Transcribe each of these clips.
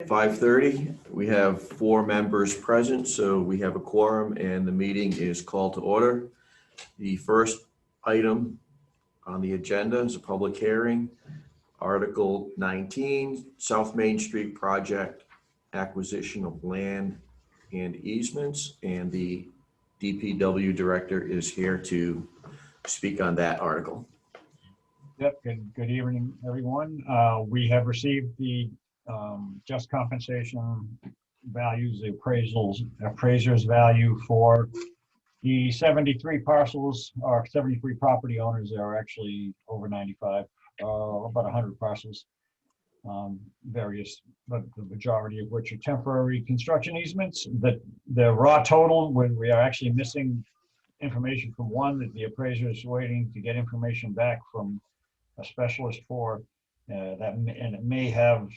5:30. We have 4 members present, so we have a quorum and the meeting is called to order. The first item on the agenda is a public hearing. Article 19, South Main Street Project, acquisition of land and easements, and the DPW director is here to speak on that article. Yep, good evening, everyone. We have received the just compensation values, the appraiser's value for the 73 parcels, or 73 property owners. There are actually over 95, about 100 parcels, various, but the majority of which are temporary construction easements. The raw total, when we are actually missing information from one, that the appraiser is waiting to get information back from a specialist for that, and it may have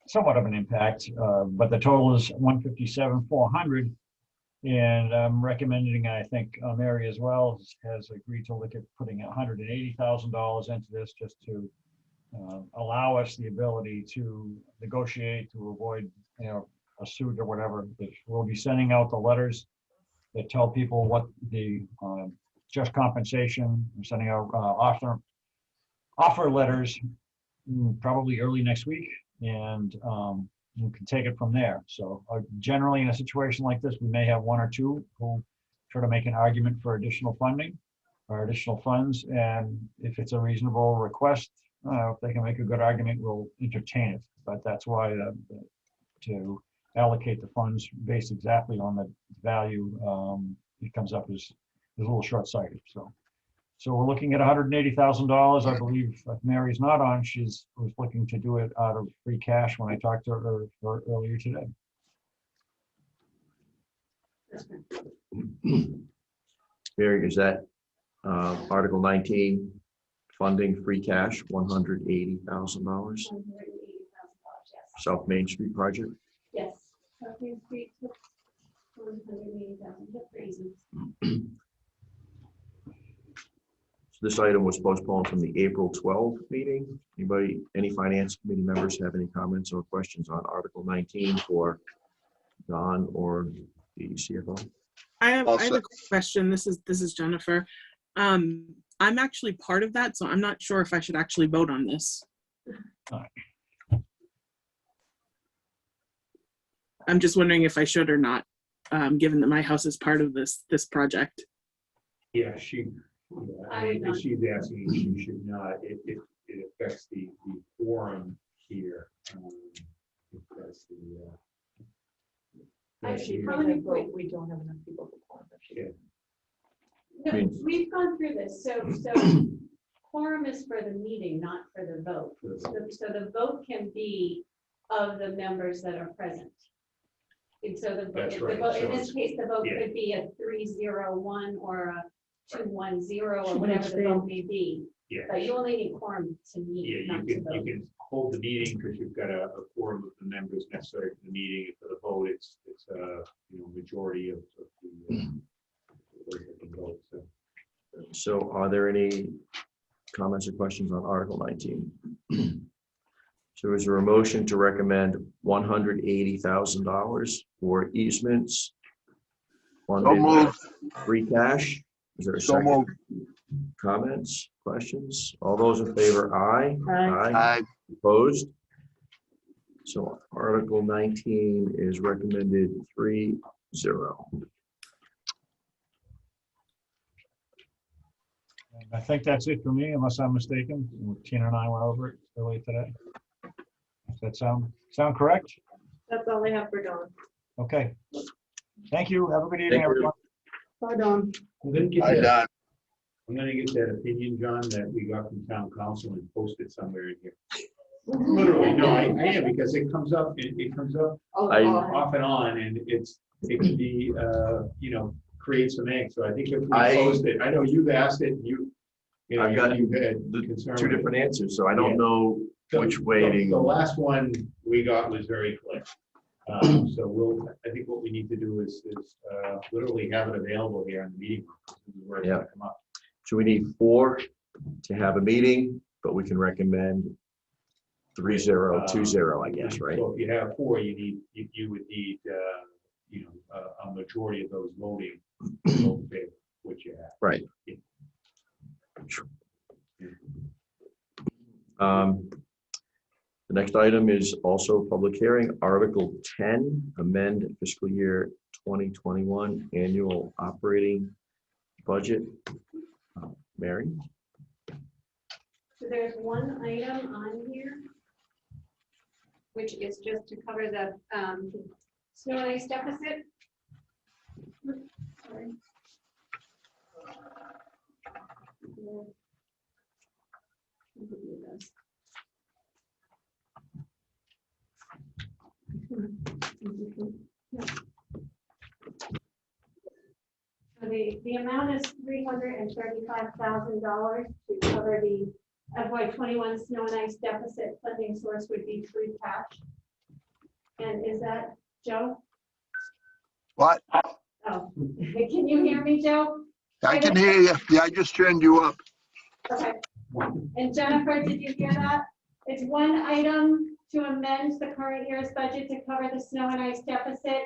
somewhat of an impact, but the total is 157,400, and I'm recommending, I think Mary as well has agreed to look at putting $180,000 into this, just to allow us the ability to negotiate, to avoid a suit or whatever. We'll be sending out the letters that tell people what the just compensation. We're sending out offer letters probably early next week, and you can take it from there. So generally in a situation like this, we may have 1 or 2 who try to make an argument for additional funding or additional funds, and if it's a reasonable request, if they can make a good argument, we'll entertain it. But that's why to allocate the funds based exactly on the value, it comes up as a little short-sighted. So we're looking at $180,000. I believe if Mary's not on, she was looking to do it out of free cash when I talked to her earlier today. Mary, is that Article 19 funding free cash, $180,000? $180,000, yes. South Main Street project? Yes. South Main Street took $180,000 for easements. This item was postponed from the April 12th meeting. Any finance committee members have any comments or questions on Article 19 for Don or the CFO? I have a question. This is Jennifer. I'm actually part of that, so I'm not sure if I should actually vote on this. I'm just wondering if I should or not, given that my house is part of this project. Yeah, she's asking if she should not. It affects the quorum here. Because we don't have enough people for quorum. Yeah. No, we've gone through this. So quorum is for the meeting, not for the vote. So the vote can be of the members that are present. And so the vote, in this case, the vote could be a 301 or a 210 or whatever the vote may be. Yeah. But you only need quorum to meet. Yeah, you can hold the meeting because you've got a quorum of the members necessary for the meeting. And for the vote, it's a majority of the vote. So are there any comments or questions on Article 19? So is there a motion to recommend $180,000 for easements funded free cash? Is there a second? Comments, questions? All those in favor, aye. Aye. Opposed? So Article 19 is recommended 3-0. I think that's it for me, unless I'm mistaken. Tina and I went over it earlier today. Does that sound correct? That's all I have for Dawn. Okay. Thank you. Have a good evening, everyone. Bye, Dawn. I'm going to get that opinion, John, that we got from town council and post it somewhere in here. Literally, no, I am, because it comes up. It comes up off and on, and it can be, create some angst. So I think if we post it, I know you've asked it. I've got you've had two different answers, so I don't know which way. The last one we got was very clear. So I think what we need to do is literally have it available here in the meeting room. This is where it's going to come up. So we need 4 to have a meeting, but we can recommend 3020, I guess, right? So if you have four, you would need, a majority of those voting in favor, which you have. Right. Yeah. The next item is also a public hearing, Article 10, amend fiscal year 2021 annual operating budget. Mary? So there's one item on here, which is just to cover the snow and ice deficit. Sorry. So the amount is $335,000 to cover the FY21 snow and ice deficit. Funding source would be free cash. And is that Joe? What? Oh, can you hear me, Joe? I can hear you. Yeah, I just turned you up. Okay. And Jennifer, did you hear that? It's one item to amend the current year's budget to cover the snow and ice deficit,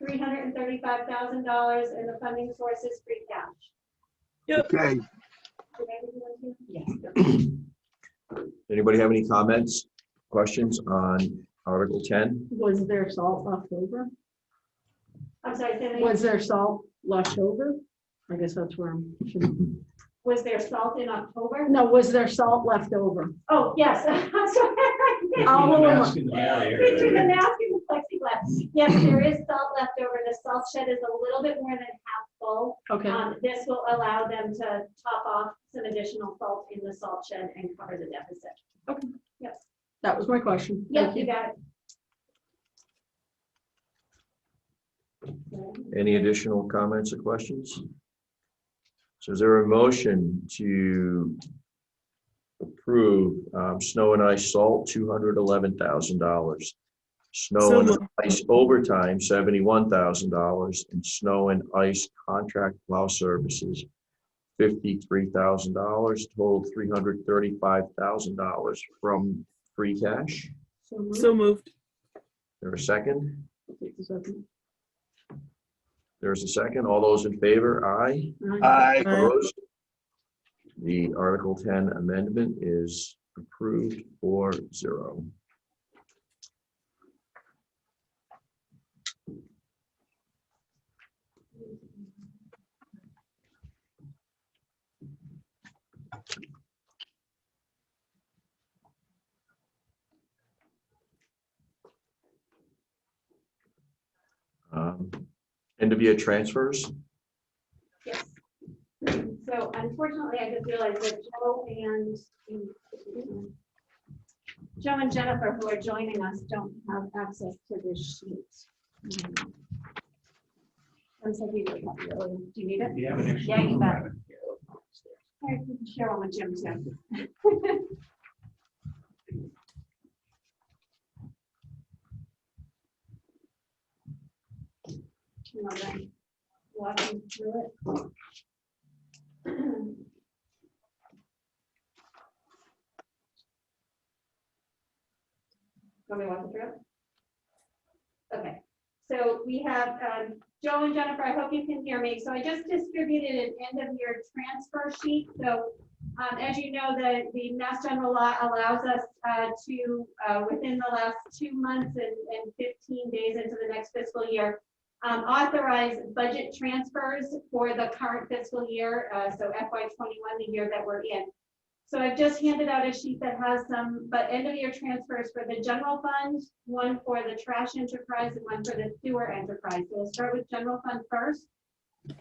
$335,000, and the funding source is free cash. Okay. Yes. Anybody have any comments, questions on Article 10? Was there salt left over? I'm sorry, say that again. Was there salt left over? I guess that's where I'm. Was there salt in October? No, was there salt left over? Oh, yes. I'm sorry. I'll Between the hold mask and the barrier. Between the mask and the plexiglass. Yes, there is salt left over. The salt shed is a little bit more than half full. Okay, This will allow them to top off some additional salt in the salt shed and cover the deficit. Okay. Yes. that was my question. Yes, Thank you got it. Any additional comments or questions? So is there a motion to approve snow and ice salt, $211,000, snow So and moved. ice overtime, $71,000, and snow and ice contract plow services, $53,000, total $335,000 from free cash? So moved. There a second? Take a second. There's a second. All those in favor, aye. Aye. Opposed? The Article 10 amendment is approved 4-0. End of year transfers. Yes. So unfortunately, I just realized that Joe and Jennifer, who are joining us, don't have access to this sheet. I'm sorry, do you need it? If you have an extra Yeah, you one, bet. grab it. I can share one with Jim too. Walking through it. Want me to walk you through it? Okay, so we have Joe and Jennifer, I hope you can hear me. So I just distributed an end of year transfer sheet. So as you know, the Mass General Law allows us to, within the last 2 months and 15 days into the next fiscal year, authorize budget transfers for the current fiscal year, so FY21, the year that we're in. So I've just handed out a sheet that has some end of year transfers for the general fund, one for the trash enterprise and one for the sewer enterprise. So we'll start with general fund first.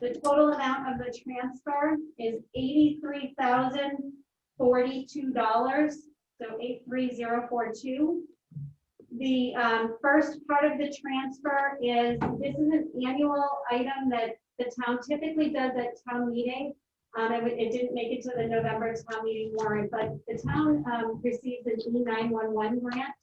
The total amount of the transfer is $83,042, so 83042. The first part of the transfer is, this is an annual item that the town typically does at town meeting. It didn't make it to the November town meeting warrant, but the town receives an E911 grant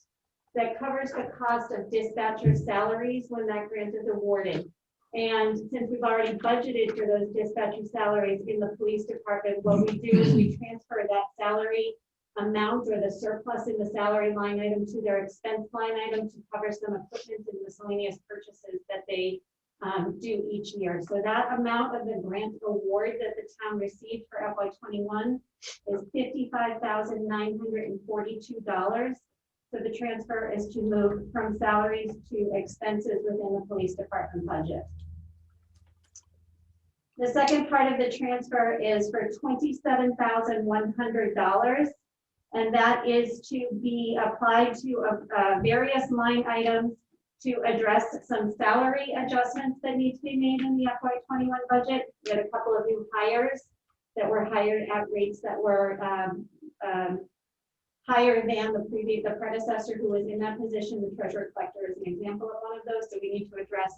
that covers the cost of dispatcher salaries when that grant is awarded. And since we've already budgeted for those dispatcher salaries in the police department, what we do is we transfer that salary amount or the surplus in the salary line item to their expense line item to cover some equipment and miscellaneous purchases that they do each year. So that amount of the grant award that the town received for FY21 is $55,942. So the transfer is to move from salaries to expenses within the police department budget. The second part of the transfer is for $27,100, and that is to be applied to various line items to address some salary adjustments that need to be made in the FY21 budget. We had a couple of new hires that were hired at rates that were higher than the predecessor who was in that position. The treasurer collector is an example of one of those. So we need to address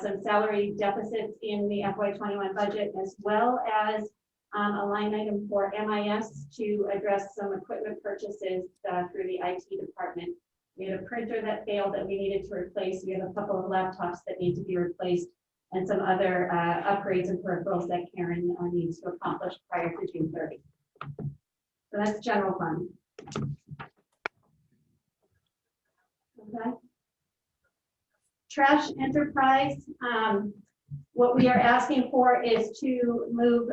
some salary deficits in the FY21 budget, as well as a line item for MIS to address some equipment purchases through the IT department. We had a printer that failed that we needed to replace. We have a couple of laptops that need to be replaced, and some other upgrades and peripherals that Karen needs to accomplish prior to June 30. So that's general fund. Okay. Trash enterprise, what we are asking for is to move,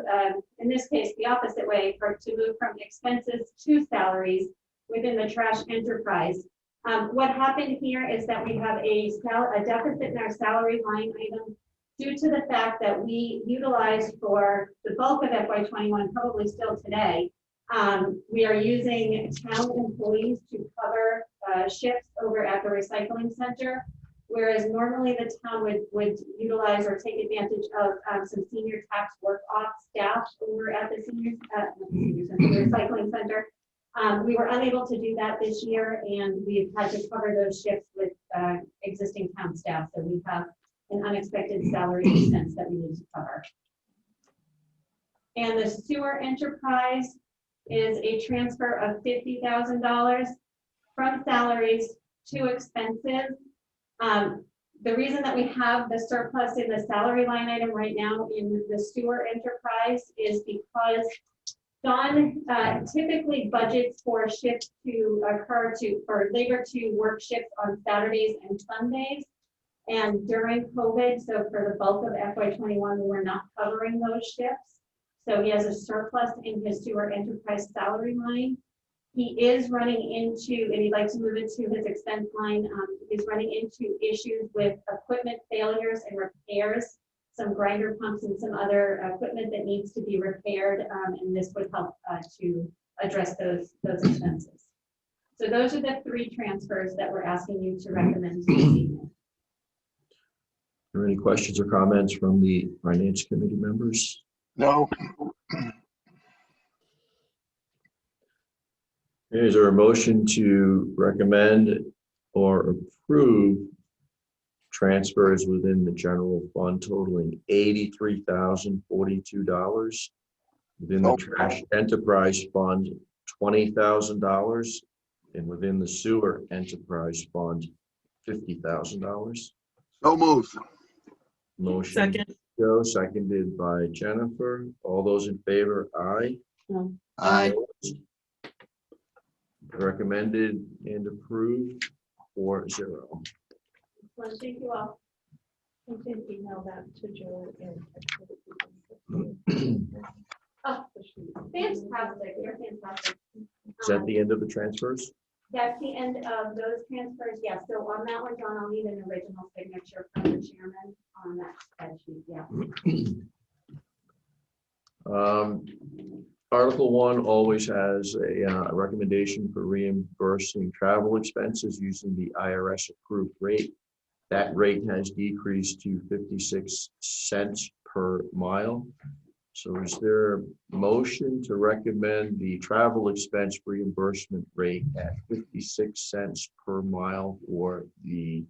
in this case, the opposite way, to move from expenses to salaries within the trash enterprise. What happened here is that we have a deficit in our salary line item due to the fact that we utilized for the bulk of FY21, probably still today, we are using town employees to cover shifts over at the recycling center, whereas normally the town would utilize or take advantage of some senior tax work off staff over at the recycling center. We were unable to do that this year, and we've had to cover those shifts with existing town staff. So we have an unexpected salary expense that we need to cover. And the sewer enterprise is a transfer of $50,000 from salaries to expenses. The reason that we have the surplus in the salary line item right now in the sewer enterprise is because Don typically budgets for shifts to occur for labor to work shifts on Saturdays and Sundays. And during COVID, so for the bulk of FY21, we were not covering those shifts. So he has a surplus in his sewer enterprise salary line. He is running into, and he'd like to move it to his expense line. He's running into issues with equipment failures and repairs, some grinder pumps and some other equipment that needs to be repaired. And this would help to address those expenses. So those are the three transfers that we're asking you to recommend this evening. Are there any questions or comments from the Finance Committee members? No, Is there a motion to recommend or approve transfers within the general fund totaling $83,042, within the trash enterprise fund $20,000, and within the sewer enterprise fund $50,000? so moved. Motion. Second. Joe, seconded by Jennifer. All those in favor, aye. Aye. Recommended and approved 4-0. Well, thank you all. I did email that to Joe and. Oh, fantastic. You're fantastic. Is that the end of the transfers? That's the end of those transfers. Yeah. So on that one, John, I'll need an original signature from the chairman on that spreadsheet. Yeah. Article 1 always has a recommendation for reimbursing travel expenses using the IRS approved rate. That rate has decreased to 56 cents per mile. So is there a motion to recommend the travel expense reimbursement rate at 56 cents per mile for the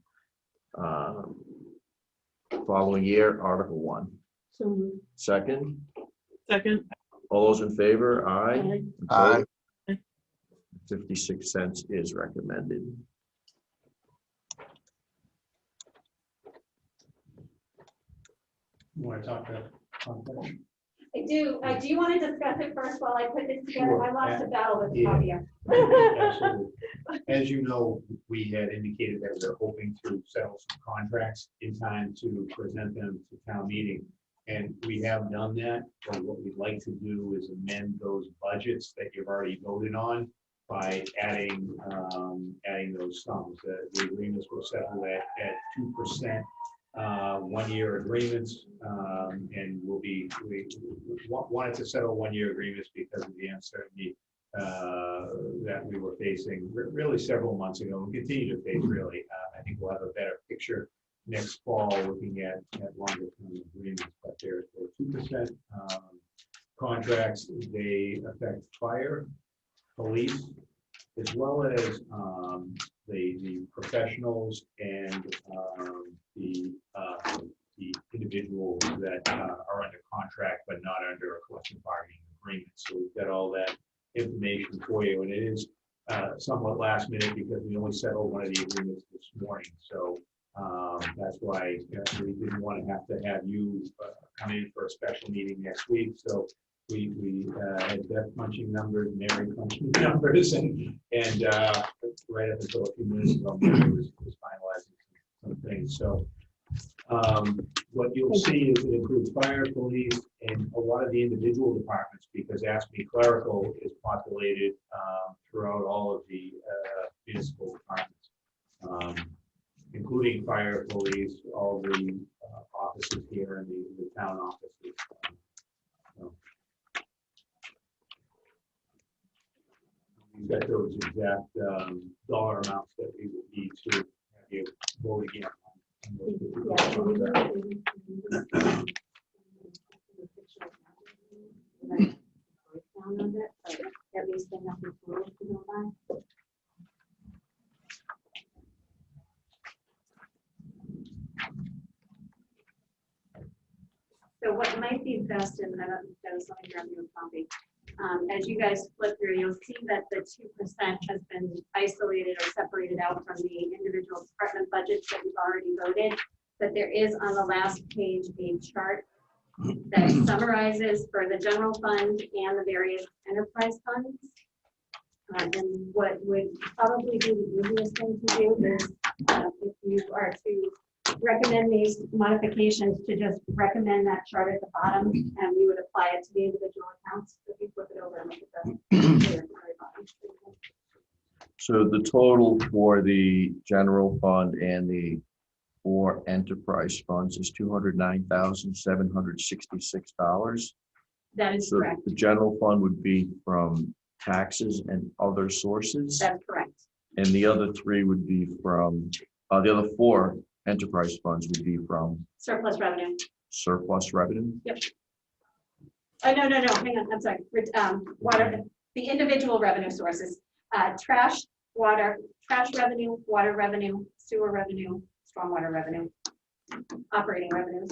following year, Article 1? So moved. Second? Second. All those in favor? Aye. Aye. Opposed? 56 cents is recommended. You want to talk to? I do. Do you want to discuss it first while I put this together? Sure. I lost a battle with Yeah. Javier. Absolutely. As you know, we had indicated that we're hoping to settle some contracts in time to present them to town meeting. And we have done that, but what we'd like to do is amend those budgets that you've already voted on by adding those sums. The agreements were settled at 2%, 1-year agreements, and we wanted to settle 1-year agreements because of the uncertainty that we were facing really several months ago and continue to face really. I think we'll have a better picture next fall looking at longer term agreements, but they're 2% contracts. They affect fire, police, as well as the professionals and the individuals that are under contract but not under a collective bargaining agreement. So we've got all that information for you, and it is somewhat last minute because we only settled one of the agreements this morning. So that's why we didn't want to have you come in for a special meeting next week. So we had Beth punching numbers, Mary punching numbers, and right up until a few minutes ago, Mary was finalizing some things. So what you'll see is it includes fire, police, and a lot of the individual departments, because ASME Clerical is populated throughout all of the municipal departments, including fire, police, all the offices here and the town offices. We've got those exact dollar amounts that we would need to have you vote again. At least they have the tools to go by. So what might be best, and I don't know, Dennis, let me grab you a copy. As you guys flip through, you'll see that the 2% has been isolated or separated out from the individual department budgets that we've already voted. But there is on the last page a chart that summarizes for the general fund and the various enterprise funds. And what would probably be the easiest thing to do is if you are to recommend these modifications, to just recommend that chart at the bottom, and we would apply it to the individual accounts. If you flip it over and look at the So the total for the general fund and the 4 enterprise funds is $209,766. that is So correct. the general fund would be from taxes and other sources, That's correct. and the other 3 would be from the other 4 enterprise funds would be from Surplus revenue. surplus revenue. Yep. Oh, no, hang on, I'm sorry. Water, the individual revenue sources, trash revenue, water revenue, sewer revenue, stormwater revenue, operating revenues.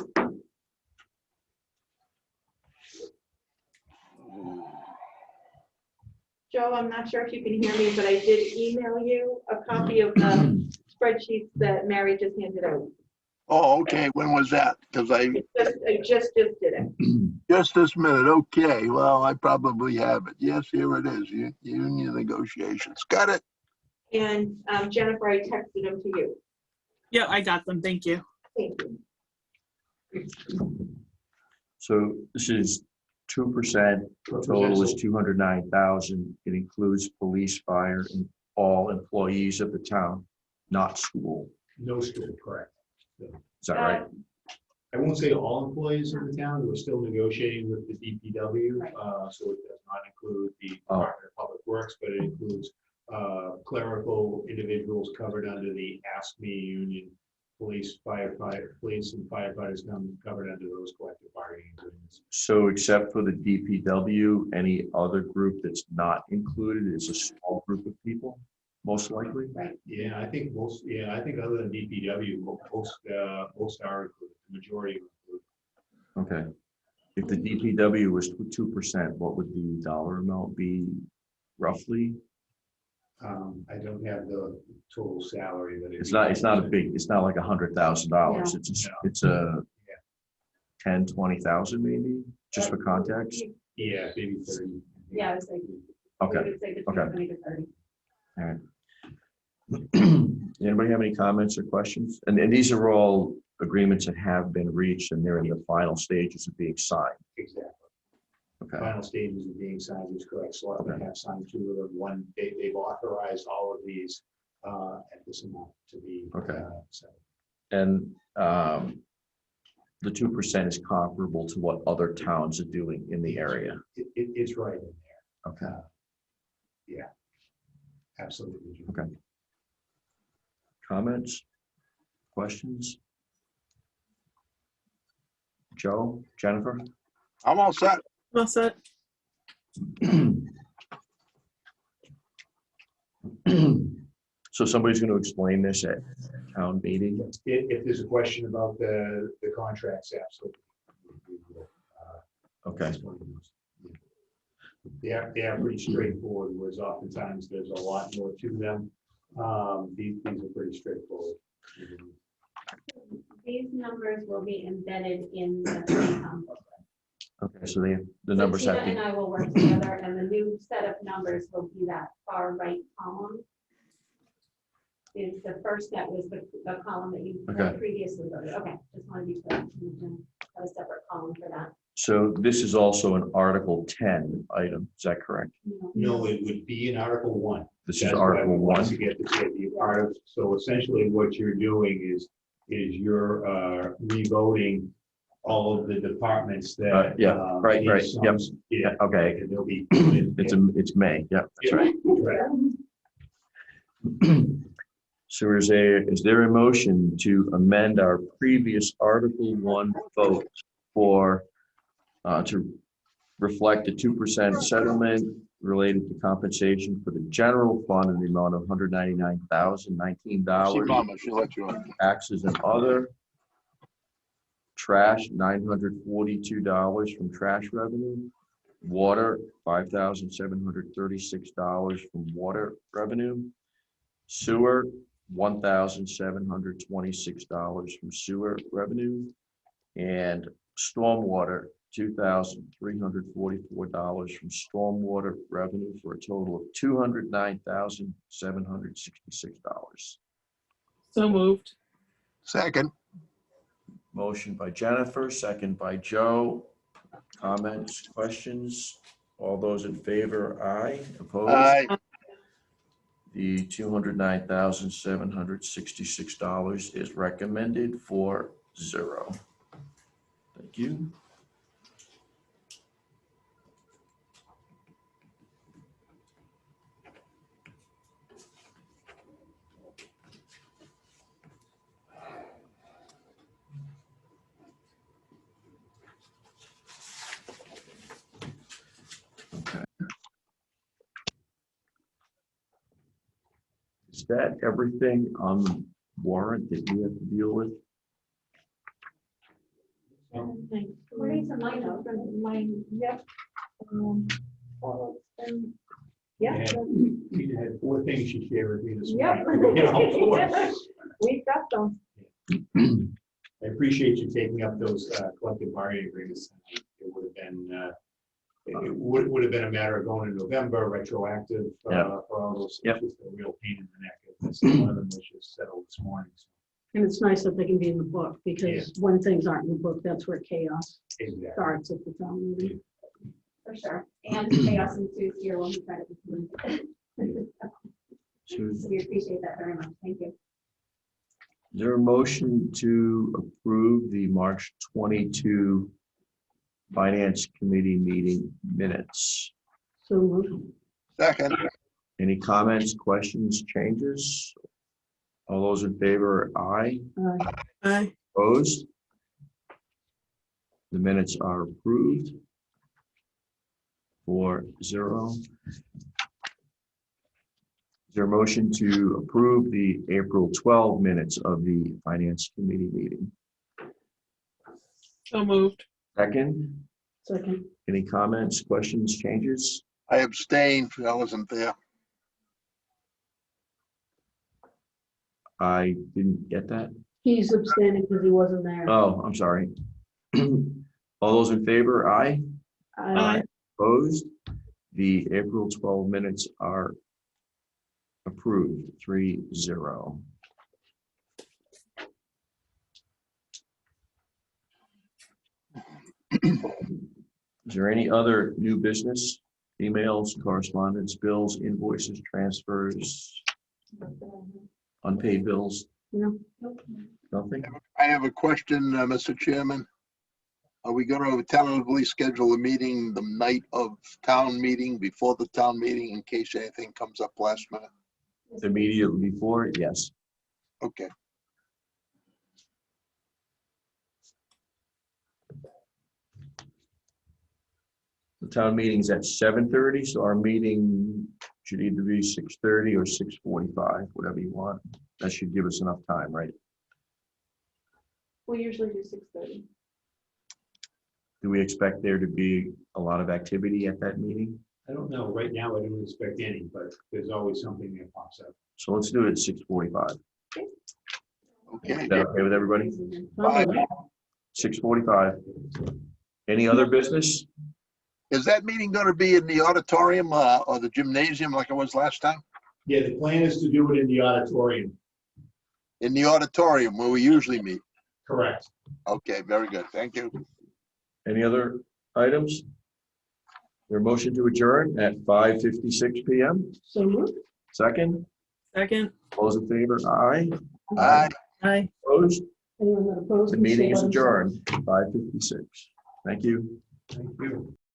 Joe, I'm not sure if you can hear me, but I did email you a copy of the spreadsheets that Mary just handed out. Oh, okay. When was that? Because I Just did it. just this minute. Okay. Well, I probably have it. Yes, here it is. Union negotiations. Got it. And Jennifer, I texted them to you. Yeah, I got them. Thank you. Thank you. So this is 2%. Total is 209,000. It includes police, fire, and all employees of the town, not school. No school, correct. Is that right? I won't say all employees of the town. We're still negotiating with the DPW, Right. so it does not include the Department of Public Works, but it includes clerical individuals covered under the ASME union, police and firefighters covered under those collective bargaining agreements. So except for the DPW, any other group that's not included is a small group of people, most likely? Yeah, I think other than DPW, most are included, the majority are included. Okay. If the DPW was 2%, what would the dollar amount be roughly? I don't have the total salary, but It's not like $100,000. No. It's a 10, 20,000 maybe. just for context? Yeah, maybe 30. Yeah, I was like, Okay, we would say between okay. 20 to 30. all right. Anybody have any comments or questions? And these are all agreements that have been reached and they're in the final stages of being signed. Exactly. Okay, Final stages of being signed is correct. Selectmen have signed 2 of them. One, they've authorized all of these at this amount to be. Okay. So and the 2% is comparable to what other towns are doing in the area. it's right in there. Okay, Yeah, absolutely. okay. Comments, questions? Joe, Jennifer? I'm all set. Well said. So somebody's going to explain this at town meeting? If there's a question about the contracts, absolutely. Okay, They are pretty straightforward, whereas oftentimes there's a lot more to them. These are pretty straightforward. These numbers will be embedded in the income booklet. okay, so the So numbers Tina have and to, I will work together, and the new set of numbers will be that far right column. Is the first that was the column that you Okay. previously voted. Okay, just want to be clear. We can have a separate column for that. so this is also an Article 10 item, is that correct? No, it would be in Article 1. This is That's why we Article want 1? to get the part of, so essentially what you're doing is you're revoting all of the departments that. Yeah, right, need right, yep. sums. Yeah. Okay, And they'll be. it's May, yeah, that's right. So is there a motion to amend our previous Article 1 vote for, to reflect a 2% settlement related to compensation for the general fund in the amount of See, $199,019, Mama, she'll let you on. taxes and other, trash, $942 from trash revenue, water, $5,736 from water revenue, sewer, $1,726 from sewer revenue, and stormwater, $2,344 from stormwater revenue, for a total of $209,766. So moved. Second. Motion by Jennifer, second by Joe. Comments, questions? All those in favor, aye. Opposed? Aye. The $209,766 is recommended for 0. Thank you. Okay. Is that everything on the warrant that we have to deal with? According to my notes, Mine, yep. Yeah. Tina had 4 things she shared with me this Yep. morning. You know, 4. We've got them. I appreciate you taking up those collective bargaining agreements. It would have been, it would have been a matter of going in November, retroactive for all those. Yep. It's just a real pain in the neck. One of them was just settled this morning. So, And it's nice that they can be in the book, because when things aren't in the book, that's where chaos exactly. starts at the town meeting. for sure. And chaos ensues here when we try to. So we appreciate that very much. Thank you. Is there a motion to approve the March 22 Finance Committee meeting minutes? So moved. Second. Any comments, questions, changes? All those in favor, aye. Aye. Opposed? The minutes are approved for 0. Is there a motion to approve the April 12 minutes of the Finance Committee meeting? So moved. Second, Second. any comments, questions, changes? I abstained. I wasn't there. I didn't get that. He's abstaining because he wasn't there. Oh, I'm sorry. All those in favor, aye. Aye. Opposed? The April 12 minutes are approved, 3-0. Is there any other new business? Emails, correspondence, bills, invoices, transfers, unpaid bills? No. Nothing? I have a question, Mr. Chairman. Are we going to tentatively schedule a meeting the night of town meeting, before the town meeting, in case anything comes up last minute? Immediately before, yes. Okay. The town meeting's at 7:30, so our meeting should either be 6:30 or 6:45, whatever you want. That should give us enough time, right? We usually do 6:30. Do we expect there to be a lot of activity at that meeting? I don't know. Right now, I don't expect any, but there's always something that pops up. So let's do it at 6:45. Okay. Is that okay with everybody? Bye. 6:45. Any other business? Is that meeting going to be in the auditorium or the gymnasium like it was last time? Yeah, the plan is to do it in the auditorium. In the auditorium where we usually meet? Correct. Okay, very good. Thank you. Any other items? Your motion to adjourn at 5:56 PM. So moved. Second, Second. all those in favor, aye. Bye. Aye. Opposed? Anyone that opposed? The can say meeting is let 'em say. adjourned, 5:56. Thank you. Thank you.